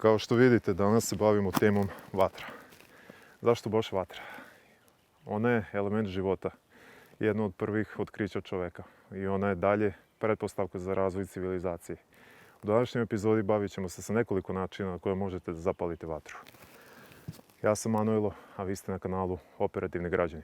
Kao što vidite, danas se bavimo temom vatra. Zašto baš vatra? Ona je element života, jedno od prvih otkrića čoveka i ona je dalje pretpostavka za razvoj civilizacije. U današnjoj epizodi bavit ćemo se sa nekoliko načina na koje možete da zapalite vatru. Ja sam Manojlo, a vi ste na kanalu Operativni građani.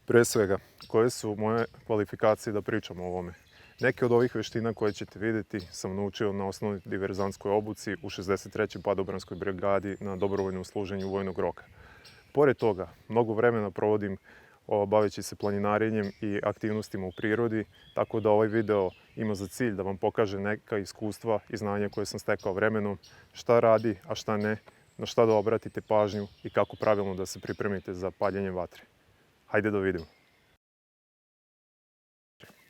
Pre svega, koje su moje kvalifikacije da pričam o ovome? Neke od ovih veština koje ćete vidjeti sam naučio na osnovnoj diverzantskoj obuci u 63. padobranskoj brigadi na dobrovoljnom služenju vojnog roka. Pored toga, mnogo vremena provodim baveći se planinarenjem i aktivnostima u prirodi, tako da ovaj video ima za cilj da vam pokaže neka iskustva i znanja koje sam stekao vremenom, šta radi, a šta ne, na šta da obratite pažnju i kako pravilno da se pripremite za paljenje vatre. Hajde da vidimo.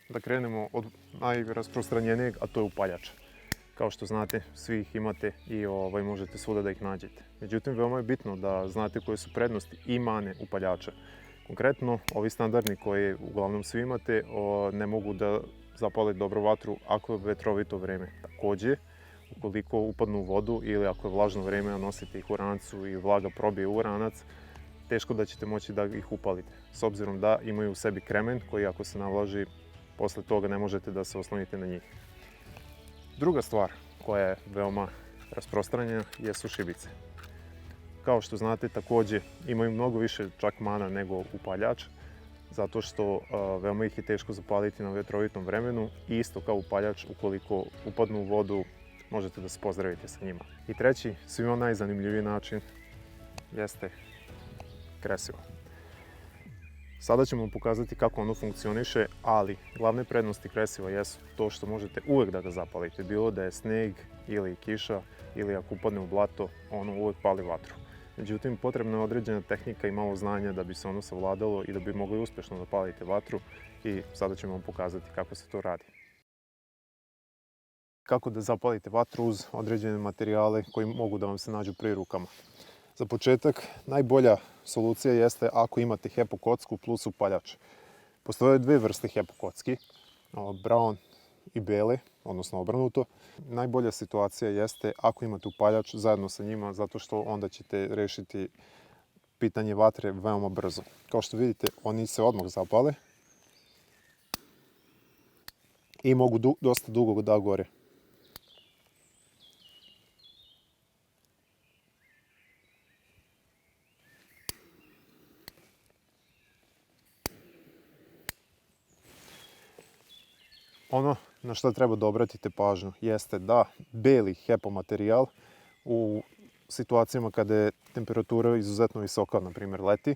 Da krenemo od najrasprostranjenijeg, a to je upaljač. Kao što znate, svi ih imate i možete svuda da ih nađete. Međutim, veoma je bitno da znate koje su prednosti i mane upaljača. Konkretno, ovi standardni koje uglavnom svi imate ne mogu da zapale dobro vatru ako je vetrovito vreme. Takođe, ukoliko upadnu u vodu ili ako je vlažno vreme, a nosite ih u rancu i vlaga probije u ranac, teško da ćete moći da ih upalite. S obzirom da imaju u sebi kremen koji ako se navlaži, posle toga ne možete da se oslonite na njih. Druga stvar koja je veoma rasprostranjena jesu šibice. Kao što znate, takođe imaju mnogo više čak mana nego upaljač, zato što veoma ih je teško zapaliti na vetrovitom vremenu i isto kao upaljač, ukoliko upadnu u vodu, možete da se pozdravite sa njima. I treći, svima najzanimljiviji način jeste kresivo. Sada ćemo vam pokazati kako ono funkcioniše, ali glavne prednosti kresiva jesu to što možete uvek da ga zapalite, bilo da je sneg ili kiša ili ako upadne u blato, ono uvek pali vatru. Međutim, potrebna je određena tehnika i malo znanja da bi se ono savladalo i da bi mogli uspešno da palite vatru i sada ćemo vam pokazati kako se to radi. Kako da zapalite vatru uz određene materijale koji mogu da vam se nađu pri rukama. Za početak, najbolja solucija jeste ako imate HEPO kocku plus upaljač. Postoje dve vrste HEPO kocki, brown i bele, odnosno obrnuto. Najbolja situacija jeste ako imate upaljač zajedno sa njima, zato što onda ćete rešiti pitanje vatre veoma brzo. Kao što vidite, oni se odmah zapale i mogu dosta dugo da gore. Ono na što treba da obratite pažnju jeste da beli HEPO materijal u situacijama kada je temperatura izuzetno visoka, na primjer leti,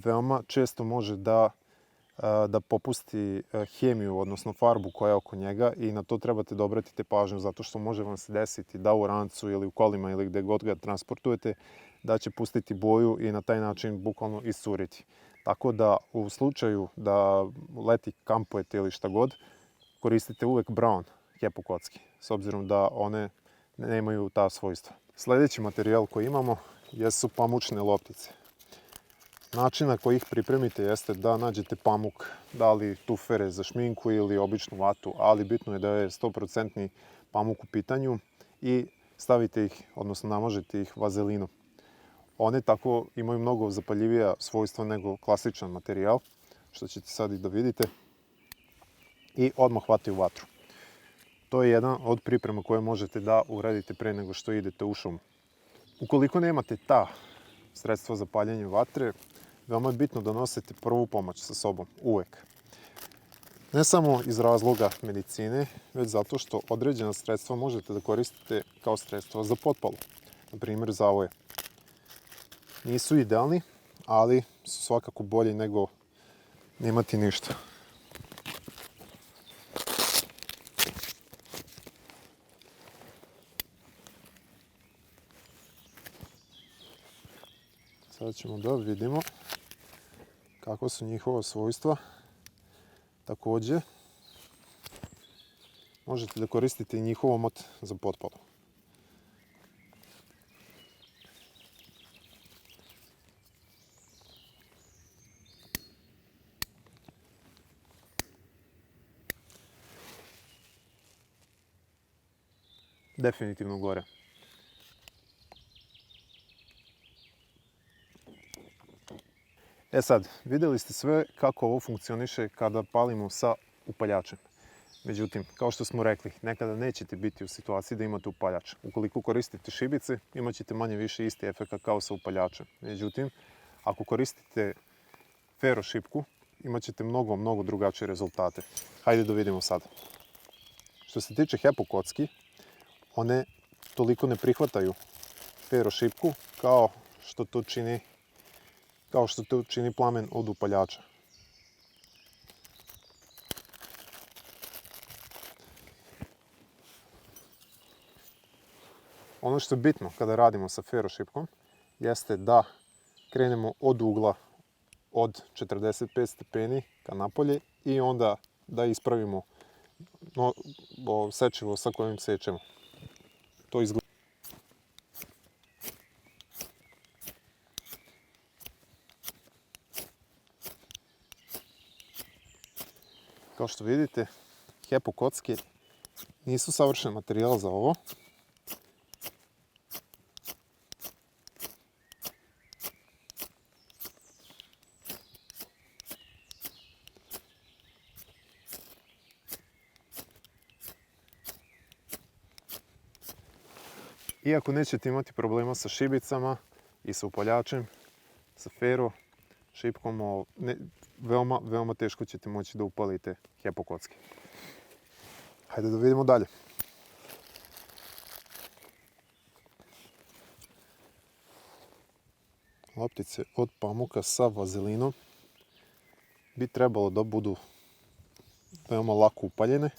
veoma često može da popusti hemiju, odnosno farbu koja je oko njega i na to trebate da obratite pažnju zato što može vam se desiti da u rancu ili u kolima ili gde god ga transportujete da će pustiti boju i na taj način bukvalno iscuriti. Tako da u slučaju da leti kampujete ili šta god, koristite uvek brown HEPO kocki, s obzirom da one nemaju ta svojstva. Sledeći materijal koji imamo jesu pamučne loptice. Način na koji ih pripremite jeste da nađete pamuk, da li tufere za šminku ili običnu vatu, ali bitno je da je 100% pamuk u pitanju i stavite ih, odnosno namažete ih vazelinom. One tako imaju mnogo zapaljivija svojstva nego klasičan materijal, što ćete sad i da vidite. I odmah hvataju vatru. To je jedan od priprema koje možete da uradite pre nego što idete u šumu. Ukoliko nemate ta sredstva za paljenje vatre, veoma je bitno da nosite prvu pomoć sa sobom, uvek. Ne samo iz razloga medicine, već zato što određena sredstva možete da koristite kao sredstva za potpalu. Na primjer, zavoje. Nisu idealni, ali su svakako bolji nego nemati ništa. Sada ćemo da vidimo kako su njihova svojstva. Takođe, možete da koristite i njihov omot za potpalu. definitivno gore. E sad, vidjeli ste sve kako ovo funkcioniše kada palimo sa upaljačem. Međutim, kao što smo rekli, nekada nećete biti u situaciji da imate upaljač. Ukoliko koristite šibice, imat ćete manje više isti efekt kao sa upaljačem. Međutim, ako koristite fero šipku, imat ćete mnogo drugačije rezultate. Hajde da vidimo sada. Što se tiče HEPO kocki, one toliko ne prihvataju fero šipku kao što to čini plamen od upaljača. Ono što je bitno kada radimo sa fero šipkom jeste da krenemo od ugla od 45 stepeni ka napolje i onda da ispravimo sečivo sa kojim sečemo. To izgleda. Kao što vidite, HEPO kocke nisu savršen materijal za ovo. Iako nećete imati problema sa šibicama i sa upaljačem, sa fero šipkom, veoma teško ćete moći da upalite HEPO kocke. Hajde da vidimo dalje. Loptice od pamuka sa vazelinom bi trebalo da budu veoma lako upaljene.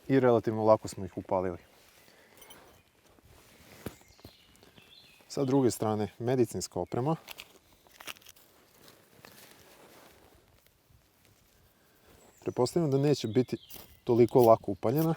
I relativno lako smo ih upalili. Sa druge strane, medicinska oprema. Pretpostavljam da neće biti toliko lako upaljena.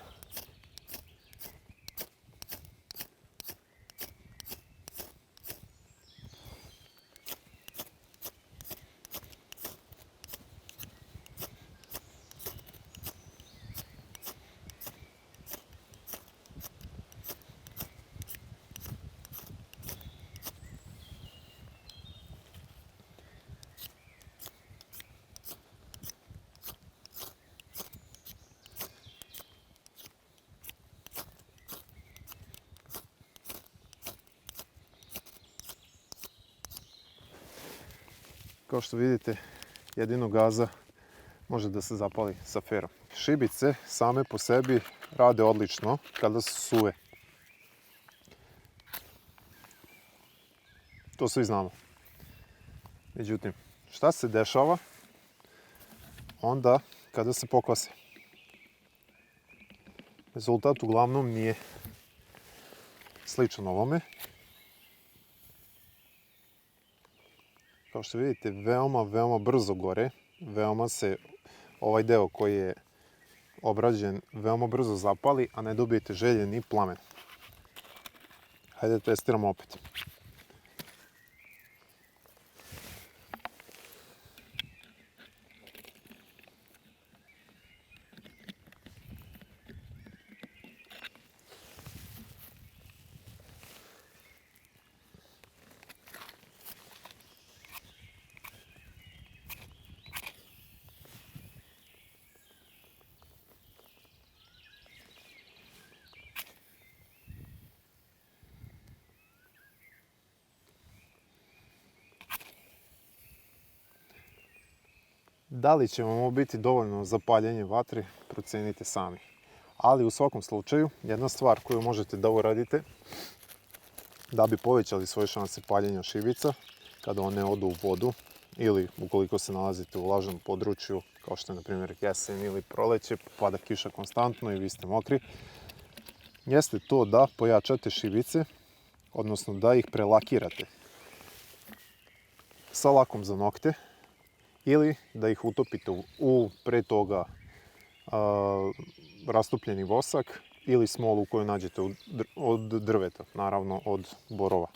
Kao što vidite, jedino gaza može da se zapali sa ferom. Šibice same po sebi rade odlično kada su suve. To svi znamo. Međutim, šta se dešava onda kada se pokvase? Rezultat uglavnom nije sličan ovome. Kao što vidite, veoma brzo gore. Veoma se ovaj deo koji je obrađen veoma brzo zapali, a ne dobijete željeni plamen. Hajde da testiramo opet. Da li će vam ovo biti dovoljno za paljenje vatre, procenite sami. Ali u svakom slučaju, jedna stvar koju možete da uradite da bi povećali svoje šanse paljenja šibica kada one odu u vodu ili ukoliko se nalazite u vlažnom području, kao što je na primjer jesen ili proleće, pada kiša konstantno i vi ste mokri, jeste to da pojačate šibice, odnosno da ih prelakirate sa lakom za nokte, ili da ih utopite u pre toga rastopljeni vosak ili smolu koju nađete od drveta, naravno od borova.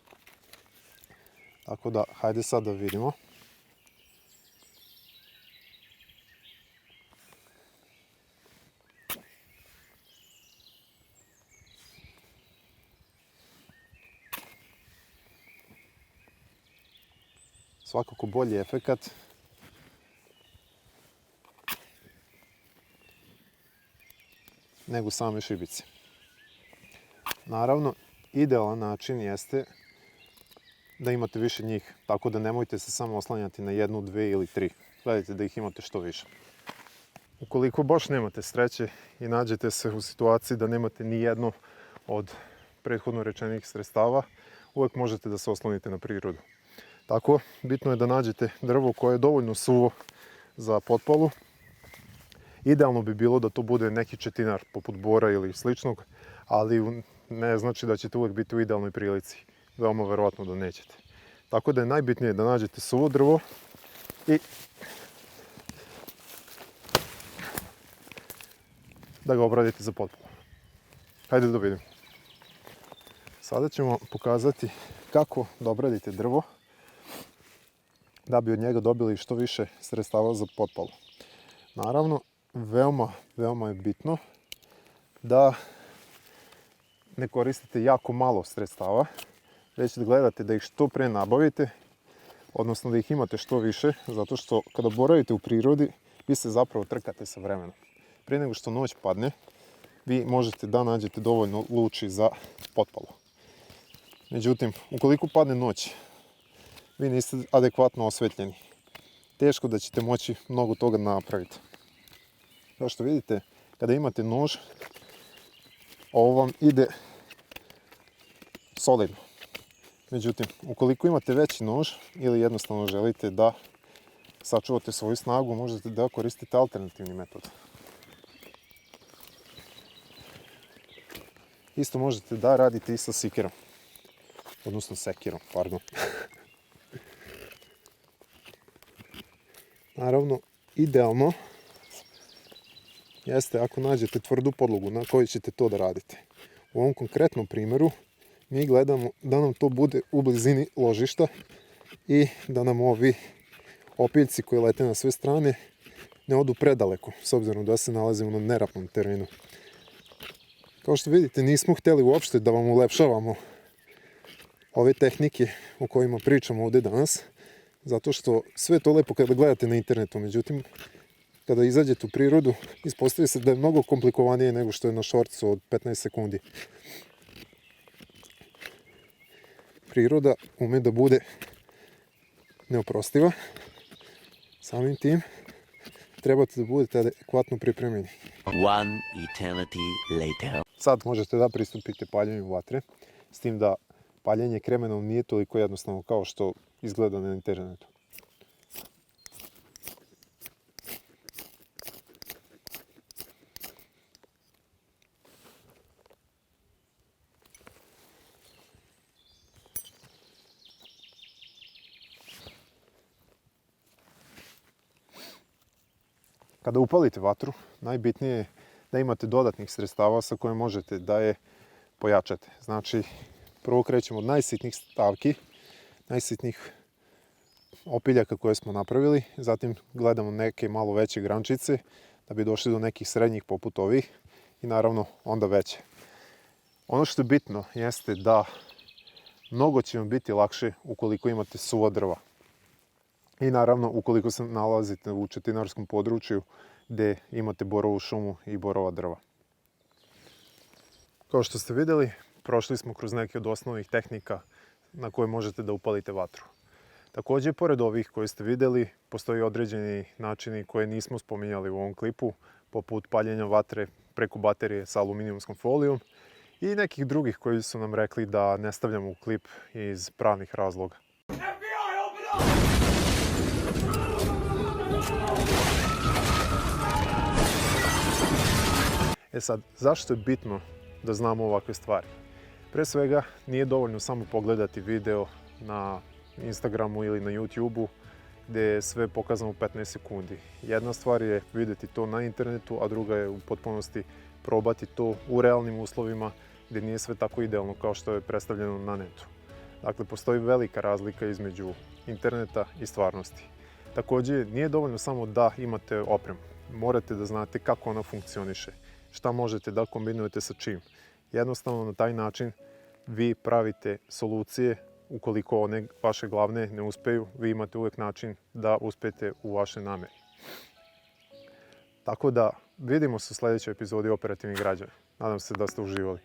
Tako da, hajde sad da vidimo. Svakako bolji efekat. Nego same šibice. Naravno, idealan način jeste da imate više njih, tako da nemojte se samo oslanjati na jednu, dve ili tri. Gledajte da ih imate što više. Ukoliko baš nemate sreće i nađete se u situaciji da nemate ni jedno od prethodno rečenih sredstava, uvek možete da se oslonite na prirodu. Tako, bitno je da nađete drvo koje je dovoljno suvo za potpalu. Idealno bi bilo da to bude neki četinar poput bora ili sličnog, ali ne znači da ćete uvek biti u idealnoj prilici. Veoma verovatno da nećete. Tako da je najbitnije da nađete suvo drvo i da ga obradite za potpalu. Hajde da vidimo. Sada ćemo pokazati kako da obradite drvo da bi od njega dobili što više sredstava za potpalu. Naravno, veoma je bitno da ne koristite jako malo sredstava, već da gledate da ih što pre nabavite, odnosno da ih imate što više, zato što kada boravite u prirodi, vi se zapravo trkate sa vremenom. Prije nego što noć padne, vi možete da nađete dovoljno luči za potpalu. Međutim, ukoliko padne noć, vi niste adekvatno osvetljeni. Teško da ćete moći mnogo toga napraviti. Kao što vidite, kada imate nož, ovo vam ide solidno. Međutim, ukoliko imate veći nož ili jednostavno želite da sačuvate svoju snagu, možete da koristite alternativni metod. Isto možete da radite i sa sikirom. Odnosno sekirom, pardon. Naravno, idealno jeste ako nađete tvrdu podlogu na kojoj ćete to da radite. U ovom konkretnom primjeru mi gledamo da nam to bude u blizini ložišta i da nam ovi opiljci koji lete na sve strane ne odu predaleko, s obzirom da se nalazimo na neravnom terenu. Kao što vidite, nismo htjeli uopšte da vam ulepšavamo ove tehnike o kojima pričamo ovdje danas, zato što sve to lepo kada gledate na internetu, međutim, kada izađete u prirodu, ispostavi se da je mnogo komplikovanije nego što je na šorcu od 15 sekundi. Priroda ume da bude neoprostiva, samim tim trebate da budete adekvatno pripremljeni. One eternity later. Sad možete da pristupite paljenju vatre, s tim da paljenje kremenom nije toliko jednostavno kao što izgleda na internetu. Kada upalite vatru, najbitnije je da imate dodatnih sredstava sa kojima možete da je pojačate. Znači, prvo krećemo od najsitnijih stavki, najsitnijih opiljaka koje smo napravili, zatim gledamo neke malo veće grančice da bi došli do nekih srednjih poput ovih i naravno onda veće. Ono što je bitno jeste da mnogo će vam biti lakše ukoliko imate suva drva. I naravno ukoliko se nalazite u četinarskom području gdje imate borovu šumu i borova drva. Kao što ste vidjeli, prošli smo kroz neke od osnovnih tehnika na koje možete da upalite vatru. Također, pored ovih koje ste vidjeli, postoji određeni načini koje nismo spominjali u ovom klipu, poput paljenja vatre preko baterije sa aluminijumskom folijom i nekih drugih koji su nam rekli da ne stavljamo u klip iz pravnih razloga. E sad, zašto je bitno da znamo ovakve stvari? Pre svega, nije dovoljno samo pogledati video na Instagramu ili na YouTubeu gdje je sve pokazano u 15 sekundi. Jedna stvar je vidjeti to na internetu, a druga je u potpunosti probati to u realnim uslovima gdje nije sve tako idealno kao što je predstavljeno na netu. Dakle, postoji velika razlika između interneta i stvarnosti. Također, nije dovoljno samo da imate opremu. Morate da znate kako ona funkcioniše, šta možete da kombinujete sa čim. Jednostavno, na taj način vi pravite solucije. Ukoliko one vaše glavne ne uspeju, vi imate uvijek način da uspete u vaše nameri. Tako da, vidimo se u sljedećoj epizodi Operativnih građana. Nadam se da ste uživali.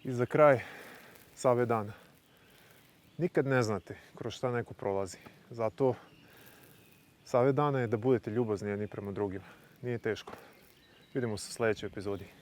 I za kraj, savjet dana. Nikad ne znate kroz šta neko prolazi. Zato savjet dana je da budete ljubazni jedni prema drugima. Nije teško. Vidimo se u sljedećoj epizodi.